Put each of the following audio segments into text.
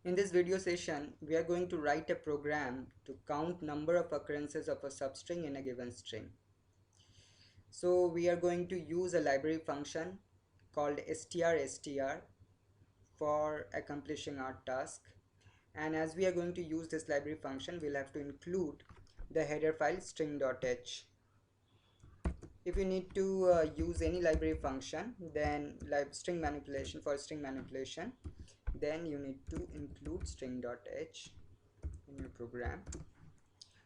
In this video session, we are going to write a program to count number of occurrences of a substring in a given string. So we are going to use a library function called strstr for accomplishing our task. And as we are going to use this library function, we'll have to include the header file string.h. If you need to use any library function, then string manipulation, then you need to include string.h in your program.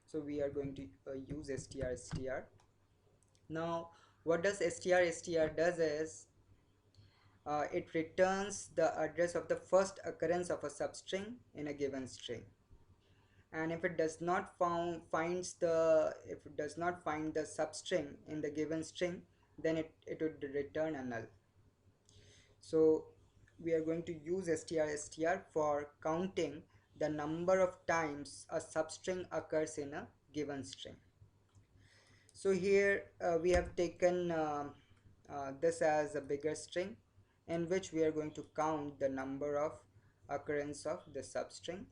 So we are going to use strstr. Now what does strstr does is it returns the address of the first occurrence of a substring in a given string, and if it does not find the substring in the given string, then it would return a null. So we are going to use strstr for counting the number of times a substring occurs in a given string. So here we have taken this as a bigger string in which we are going to count the number of occurrence of the substring.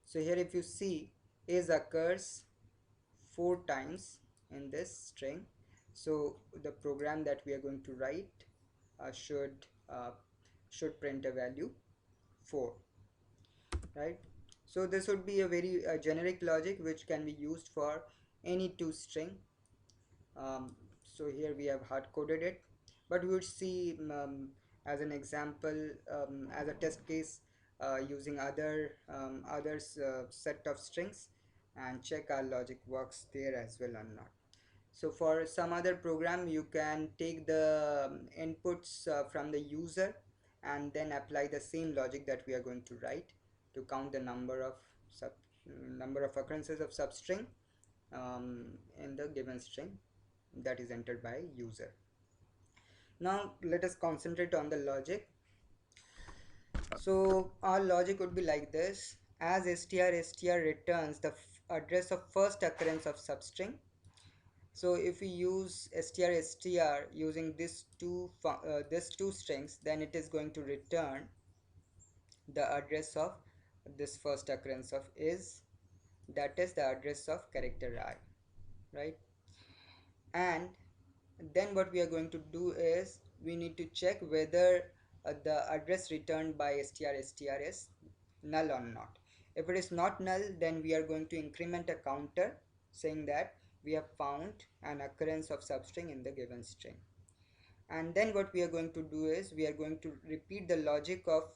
So here if you see, is occurs 4 times in this string. So the program that we are going to write should print a value 4, right? So this would be a very generic logic which can be used for any two string. So here we have hard coded it, but we would see as an example, as a test case, using others set of strings and check our logic works there as well or not. So for some other program, you can take the inputs from the user and then apply the same logic that we are going to write to count the number of occurrences of substring in the given string that is entered by user. Now let us concentrate on the logic. So our logic would be like this: as str returns the address of first occurrence of substring. So if we use str using these two strings, then it is going to return the address of this first occurrence of is, that is the address of character I, right? And then what we are going to do is we need to check whether the address returned by strstr is null or not. If it is not null, then we are going to increment a counter saying that we have found an occurrence of substring in the given string. And then what we are going to do is we are going to repeat the logic of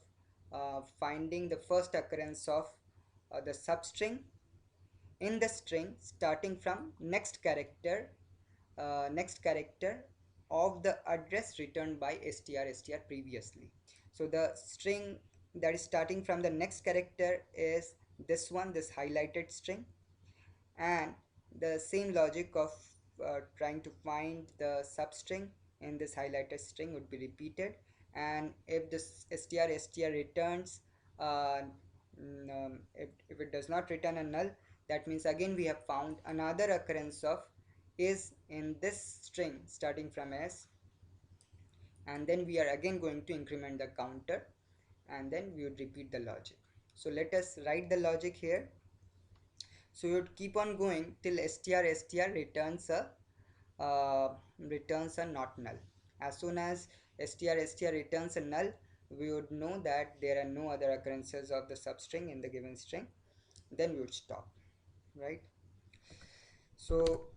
finding the first occurrence of the substring in the string starting from next character of the address returned by strstr previously. So the string that is starting from the next character is this one, this highlighted string, and the same logic of trying to find the substring in this highlighted string would be repeated. And if this str returns if it does not return a null, that means again we have found another occurrence of is in this string starting from s, and then we are again going to increment the counter, and then we would repeat the logic. So let us write the logic here. So you would keep on going till str returns a not null. As soon as str returns a null, we would know that there are no other occurrences of the substring in the given string. Then we would stop, right? So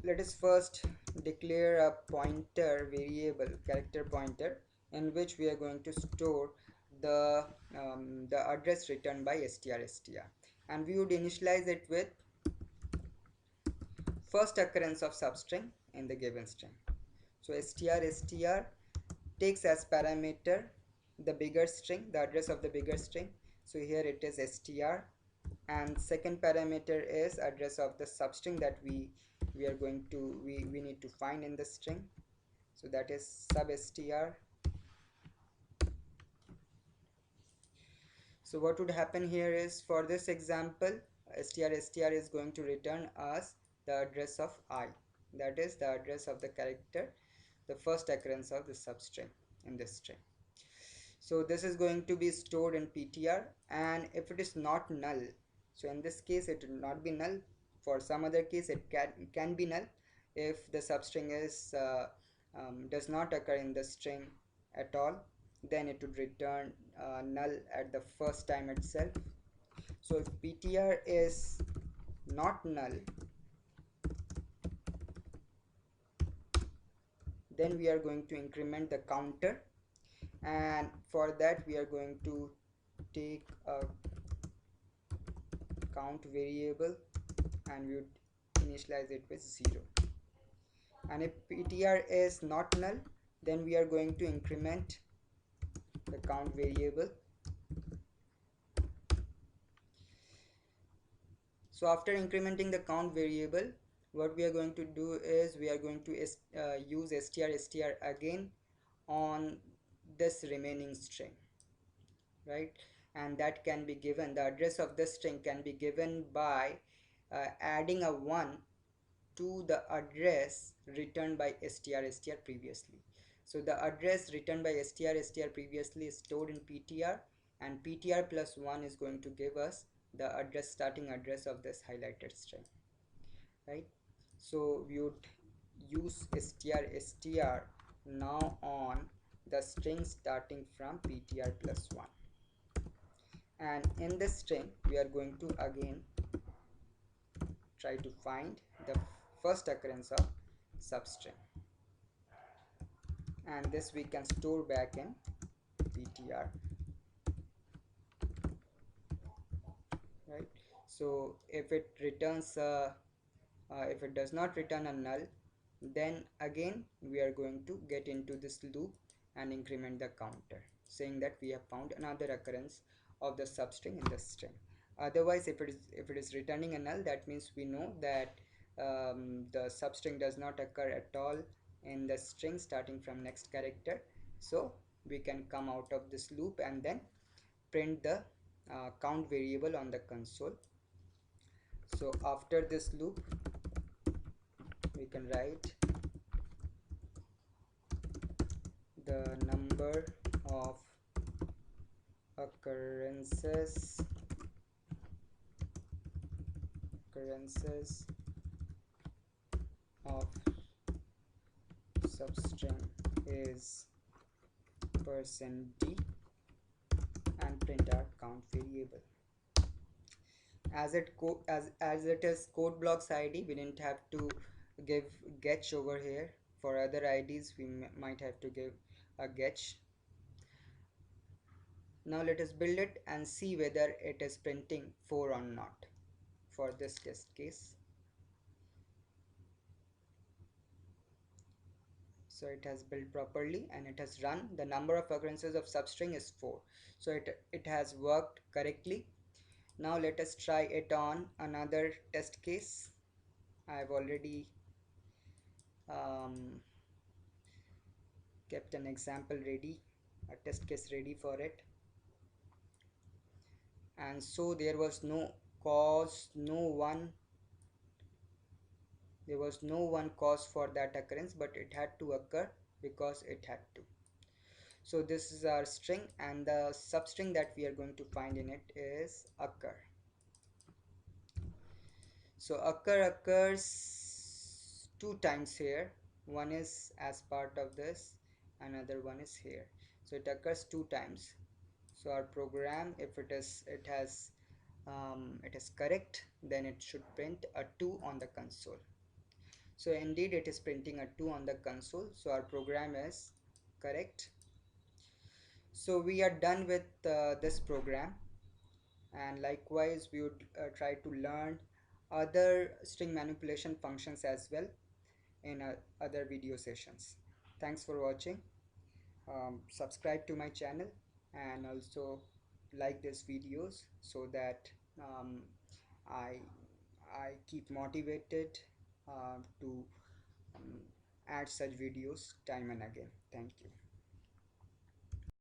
let us first declare a pointer variable, character pointer, in which we are going to store the address returned by strstr, and we would initialize it with first occurrence of substring in the given string. So strstr takes as parameter the bigger string, the address of the bigger string. So here it is str, and second parameter is address of the substring that we need to find in the string. So that is substr. So what would happen here is, for this example, strstr is going to return us the address of I, that is the address of the character, the first occurrence of the substring in this string. So this is going to be stored in ptr, and if it is not null, so in this case it will not be null. For some other case it can be null. If the substring is does not occur in the string at all, then it would return null at the first time itself. So if ptr is not null, then we are going to increment the counter, and for that we are going to take a count variable and we would initialize it with 0. And if ptr is not null, then we are going to increment the count variable. So after incrementing the count variable, what we are going to do is we are going to use str again on this remaining string, right? And that can be given, the address of this string can be given by adding a 1 to the address returned by str previously. So the address returned by str previously is stored in ptr, and ptr plus 1 is going to give us the address, starting address of this highlighted string, right? So we would use str now on the string starting from ptr plus 1, and in this string we are going to again try to find the first occurrence of substring, and this we can store back in ptr, right? So if it returns if it does not return a null, then again we are going to get into this loop and increment the counter, saying that we have found another occurrence of the substring in the string. Otherwise, if it is returning a null, that means we know that the substring does not occur at all in the string starting from next character. So we can come out of this loop and then print the count variable on the console. So after this loop we can write the number of occurrences of substring is %d and print our count variable. As it is code blocks id, we didn't have to give getch over here. For other ids we might have to give a getch. Now let us build it and see whether it is printing 4 or not for this test case. So it has built properly and it has run. The number of occurrences of substring is 4, so it has worked correctly. Now let us try it on another test case. I've already kept an example ready, a test case ready for it. And so there was no one cause for that occurrence, but it had to occur because it had to. So this is our string, and the substring that we are going to find in it is occur. So occur occurs 2 times here. One is as part of this, another one is here. So it occurs 2 times. So our program, if it is correct, then it should print a 2 on the console. So indeed it is printing a 2 on the console, so our program is correct. So we are done with this program, and likewise we would try to learn other string manipulation functions as well in other video sessions. Thanks for watching. Subscribe to my channel and also like these videos so that I keep motivated to add such videos time and again. Thank you.